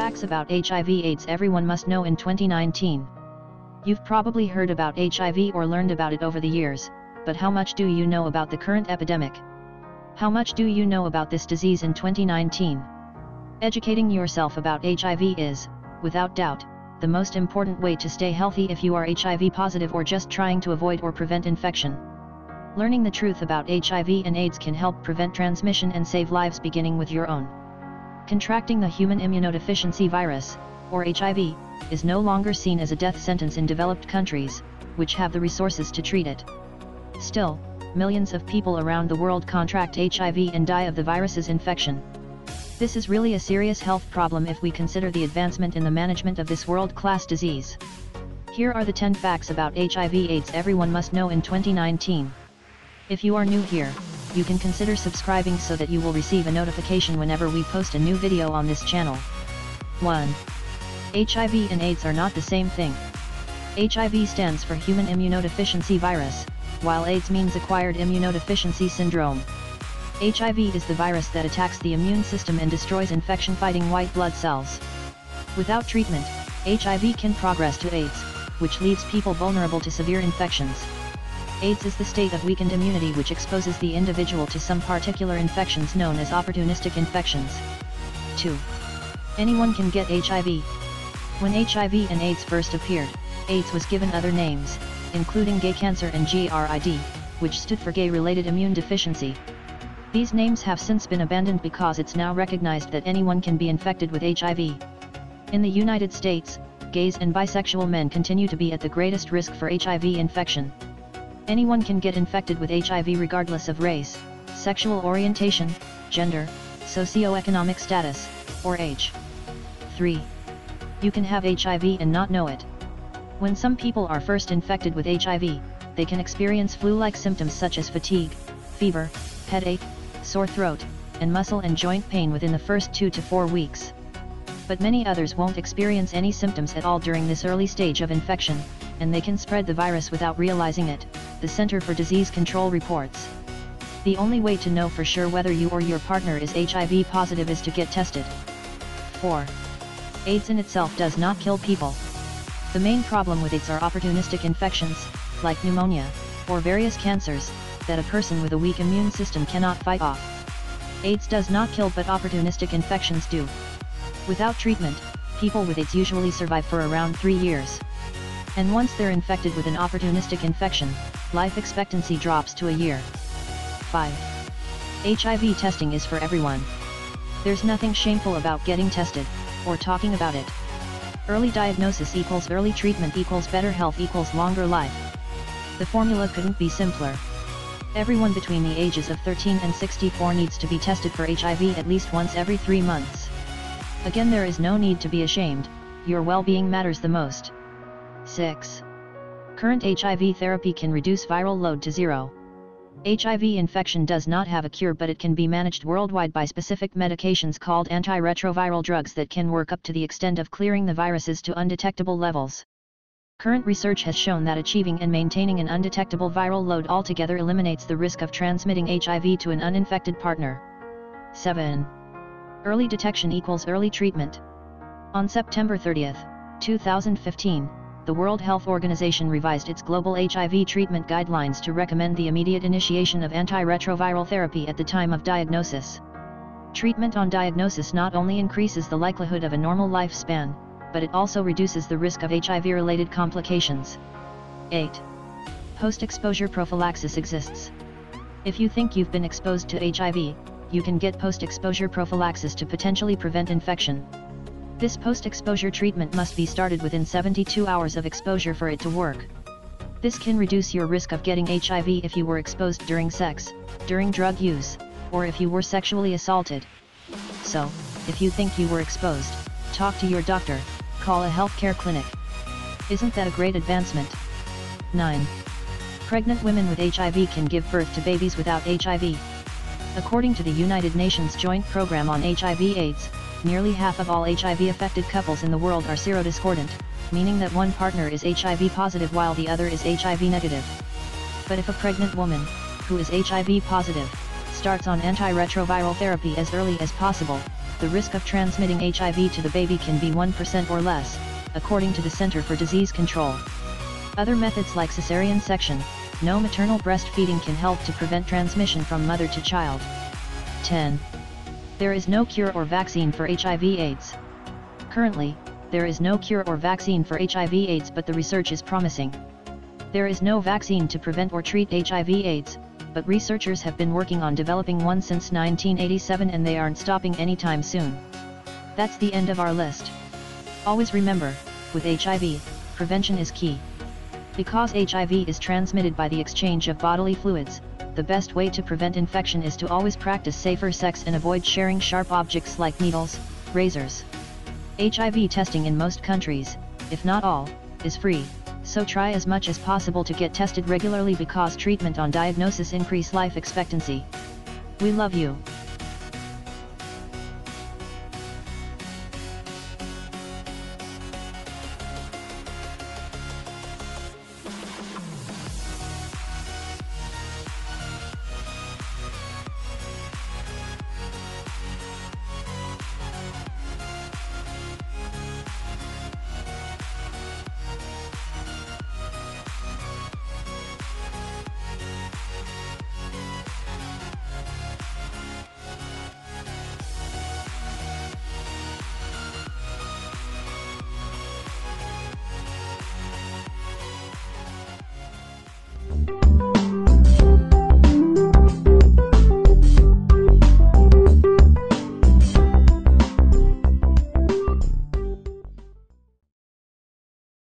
Facts about HIV/AIDS everyone must know in 2019. You've probably heard about HIV or learned about it over the years, but how much do you know about the current epidemic? How much do you know about this disease in 2019? Educating yourself about HIV is, without doubt, the most important way to stay healthy if you are HIV positive or just trying to avoid or prevent infection. Learning the truth about HIV and AIDS can help prevent transmission and save lives, beginning with your own. Contracting the human immunodeficiency virus, or HIV, is no longer seen as a death sentence in developed countries, which have the resources to treat it. Still, millions of people around the world contract HIV and die of the virus's infection. This is really a serious health problem if we consider the advancement in the management of this world-class disease. Here are the 10 facts about HIV/AIDS everyone must know in 2019. If you are new here, you can consider subscribing so that you will receive a notification whenever we post a new video on this channel. 1. HIV and AIDS are not the same thing. HIV stands for human immunodeficiency virus, while AIDS means acquired immunodeficiency syndrome. HIV is the virus that attacks the immune system and destroys infection-fighting white blood cells. Without treatment, HIV can progress to AIDS, which leaves people vulnerable to severe infections. AIDS is the state of weakened immunity which exposes the individual to some particular infections known as opportunistic infections. 2. Anyone can get HIV. When HIV and AIDS first appeared, AIDS was given other names, including gay cancer and GRID, which stood for gay-related immune deficiency. These names have since been abandoned because it's now recognized that anyone can be infected with HIV. In the United States, gays and bisexual men continue to be at the greatest risk for HIV infection. Anyone can get infected with HIV regardless of race, sexual orientation, gender, socioeconomic status, or age. 3. You can have HIV and not know it. When some people are first infected with HIV, they can experience flu-like symptoms such as fatigue, fever, headache, sore throat, and muscle and joint pain within the first 2 to 4 weeks. But many others won't experience any symptoms at all during this early stage of infection, and they can spread the virus without realizing it, the Center for Disease Control reports. The only way to know for sure whether you or your partner is HIV positive is to get tested. 4. AIDS in itself does not kill people. The main problem with AIDS are opportunistic infections, like pneumonia, or various cancers, that a person with a weak immune system cannot fight off. AIDS does not kill, but opportunistic infections do. Without treatment, people with AIDS usually survive for around 3 years. And once they're infected with an opportunistic infection, life expectancy drops to a year. 5. HIV testing is for everyone. There's nothing shameful about getting tested, or talking about it. Early diagnosis equals early treatment equals better health equals longer life. The formula couldn't be simpler. Everyone between the ages of 13 and 64 needs to be tested for HIV at least once every 3 months. Again, there is no need to be ashamed, your well-being matters the most. 6. Current HIV therapy can reduce viral load to 0. HIV infection does not have a cure, but it can be managed worldwide by specific medications called antiretroviral drugs that can work up to the extent of clearing the viruses to undetectable levels. Current research has shown that achieving and maintaining an undetectable viral load altogether eliminates the risk of transmitting HIV to an uninfected partner. 7. Early detection equals early treatment. On September 30, 2015, the World Health Organization revised its global HIV treatment guidelines to recommend the immediate initiation of antiretroviral therapy at the time of diagnosis. Treatment on diagnosis not only increases the likelihood of a normal lifespan, but it also reduces the risk of HIV-related complications. 8. Post-exposure prophylaxis exists. If you think you've been exposed to HIV, you can get post-exposure prophylaxis to potentially prevent infection. This post-exposure treatment must be started within 72 hours of exposure for it to work. This can reduce your risk of getting HIV if you were exposed during sex, during drug use, or if you were sexually assaulted. So, if you think you were exposed, talk to your doctor, call a healthcare clinic. Isn't that a great advancement? 9. Pregnant women with HIV can give birth to babies without HIV. According to the United Nations Joint Program on HIV/AIDS, nearly half of all HIV-affected couples in the world are serodiscordant, meaning that one partner is HIV positive while the other is HIV negative. But if a pregnant woman, who is HIV positive, starts on antiretroviral therapy as early as possible, the risk of transmitting HIV to the baby can be 1% or less, according to the Center for Disease Control. Other methods like cesarean section, no maternal breastfeeding can help to prevent transmission from mother to child. 10. There is no cure or vaccine for HIV/AIDS. Currently, there is no cure or vaccine for HIV/AIDS, but the research is promising. There is no vaccine to prevent or treat HIV/AIDS, but researchers have been working on developing one since 1987 and they aren't stopping anytime soon. That's the end of our list. Always remember, with HIV, prevention is key. Because HIV is transmitted by the exchange of bodily fluids, the best way to prevent infection is to always practice safer sex and avoid sharing sharp objects like needles, razors. HIV testing in most countries, if not all, is free, so try as much as possible to get tested regularly because treatment on diagnosis increase life expectancy. We love you.